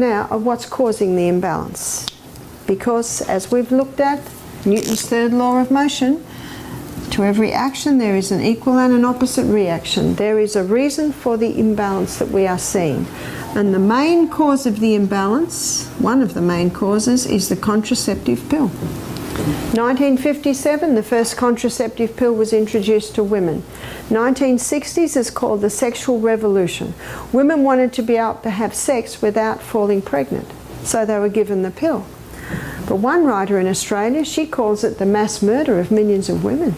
now of what's causing the imbalance. Because as we've looked at Newton's third law of motion, to every action there is an equal and an opposite reaction. There is a reason for the imbalance that we are seeing. And the main cause of the imbalance, one of the main causes, is the contraceptive pill. 1957, the first contraceptive pill was introduced to women. 1960s is called the sexual revolution. Women wanted to be able to have sex without falling pregnant, so they were given the pill. But one writer in Australia, she calls it the mass murder of millions of women.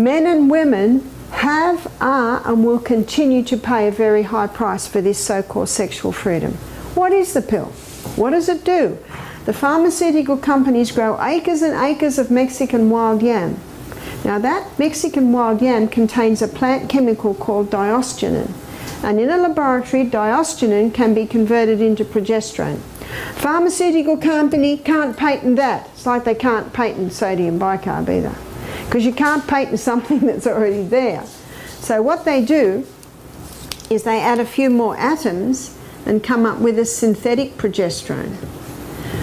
Men and women have, are, and will continue to pay a very high price for this so-called sexual freedom. What is the pill? What does it do? The pharmaceutical companies grow acres and acres of Mexican wild yam. Now that Mexican wild yam contains a plant chemical called diosgenin. And in a laboratory, diosgenin can be converted into progesterone. Pharmaceutical company can't patent that. It's like they can't patent sodium bicarb either, because you can't patent something that's already there. So what they do is they add a few more atoms and come up with a synthetic progesterone.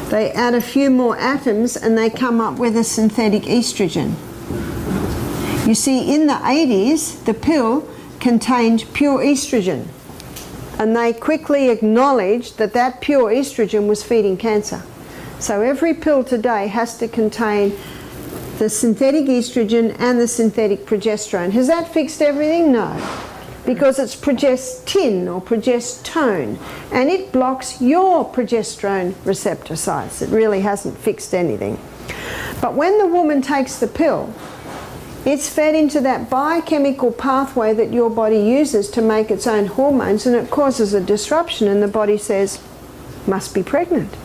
They add a few more atoms and they come up with a synthetic estrogen. You see, in the 80s, the pill contained pure estrogen, and they quickly acknowledged that that pure estrogen was feeding cancer. So every pill today has to contain the synthetic estrogen and the synthetic progesterone. Has that fixed everything? No, because it's progestin or progestone, and it blocks your progesterone receptor sites. It really hasn't fixed anything. But when the woman takes the pill, it's fed into that biochemical pathway that your body uses to make its own hormones, and it causes a disruption, and the body says, must be pregnant.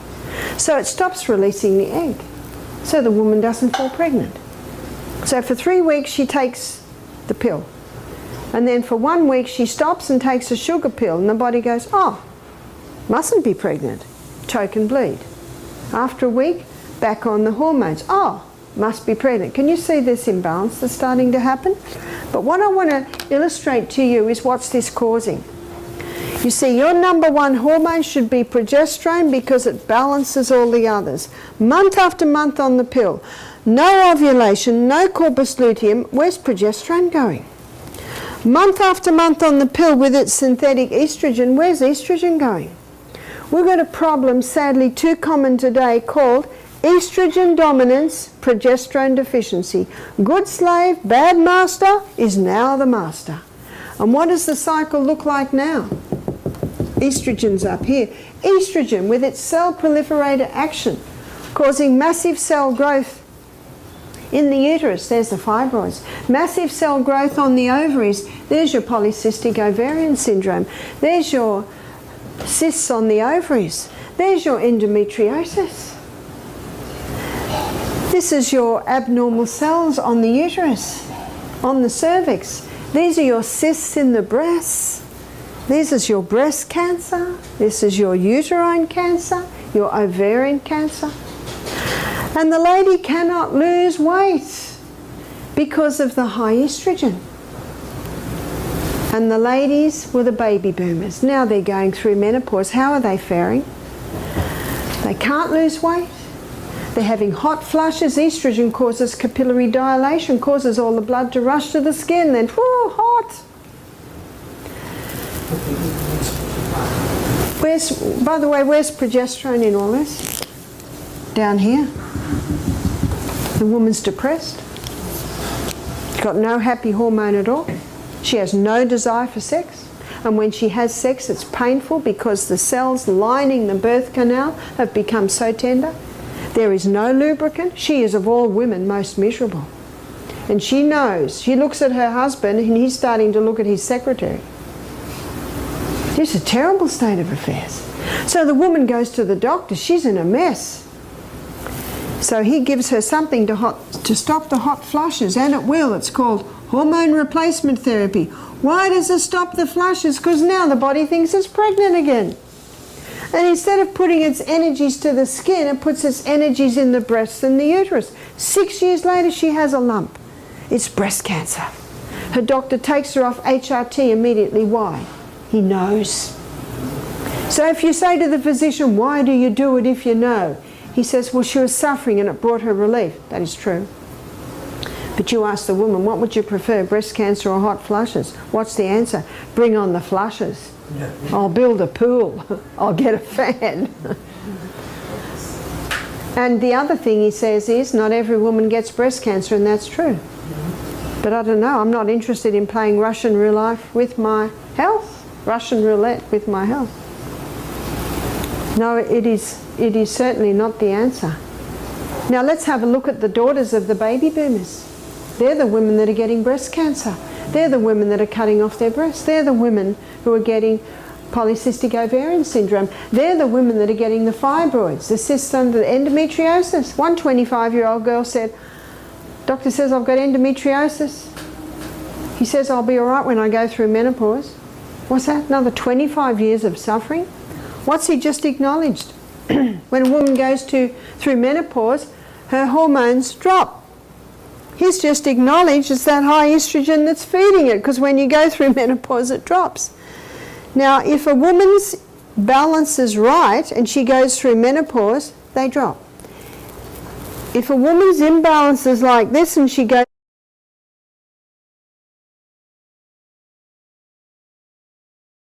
So it stops releasing the egg. So the woman doesn't fall pregnant. So for 3 weeks she takes the pill. And then for 1 week she stops and takes a sugar pill, and the body goes, oh, mustn't be pregnant. Choke and bleed. After a week, back on the hormones. Oh, must be pregnant. Can you see this imbalance that's starting to happen? But what I want to illustrate to you is what's this causing. You see, your number one hormone should be progesterone because it balances all the others. Month after month on the pill. No ovulation, no corpus luteum. Where's progesterone going? Month after month on the pill with its synthetic estrogen. Where's estrogen going? We've got a problem, sadly too common today, called estrogen dominance, progesterone deficiency. Good slave, bad master is now the master. And what does the cycle look like now? Estrogen's up here. Estrogen with its cell proliferator action, causing massive cell growth in the uterus. There's the fibroids. Massive cell growth on the ovaries. There's your polycystic ovarian syndrome. There's your cysts on the ovaries. There's your endometriosis. This is your abnormal cells on the uterus, on the cervix. These are your cysts in the breasts. This is your breast cancer. This is your uterine cancer, your ovarian cancer. And the lady cannot lose weight because of the high estrogen. And the ladies were the baby boomers. Now they're going through menopause. How are they faring? They can't lose weight. They're having hot flushes. Estrogen causes capillary dilation, causes all the blood to rush to the skin, then whoo, hot. By the way, where's progesterone in all this? Down here. The woman's depressed. She's got no happy hormone at all. She has no desire for sex. And when she has sex, it's painful because the cells lining the birth canal have become so tender. There is no lubricant. She is, of all women, most miserable. And she knows. She looks at her husband and he's starting to look at his secretary. It's a terrible state of affairs. So the woman goes to the doctor. She's in a mess. So he gives her something to stop the hot flushes, and it will. It's called hormone replacement therapy. Why does it stop the flushes? Because now the body thinks it's pregnant again. And instead of putting its energies to the skin, it puts its energies in the breasts and the uterus. 6 years later, she has a lump. It's breast cancer. Her doctor takes her off HRT immediately. Why? He knows. So if you say to the physician, why do you do it if you know? He says, well, she was suffering and it brought her relief. That is true. But you ask the woman, what would you prefer, breast cancer or hot flushes? What's the answer? Bring on the flushes. Yeah. I'll build a pool. I'll get a fan. And the other thing he says is, not every woman gets breast cancer, and that's true. But I don't know, I'm not interested in playing Russian roulette with my health. Russian roulette with my health. No, it is certainly not the answer. Now let's have a look at the daughters of the baby boomers. They're the women that are getting breast cancer. They're the women that are cutting off their breasts. They're the women who are getting polycystic ovarian syndrome. They're the women that are getting the fibroids, the cysts and the endometriosis. One 25-year-old girl said, doctor says I've got endometriosis. He says I'll be all right when I go through menopause. What's that? Another 25 years of suffering? What's he just acknowledged? When a woman goes through menopause, her hormones drop. He's just acknowledged it's that high estrogen that's feeding it, because when you go through menopause it drops. Now if a woman's balance is right and she goes through menopause, they drop. If a woman's imbalance is like this and she goes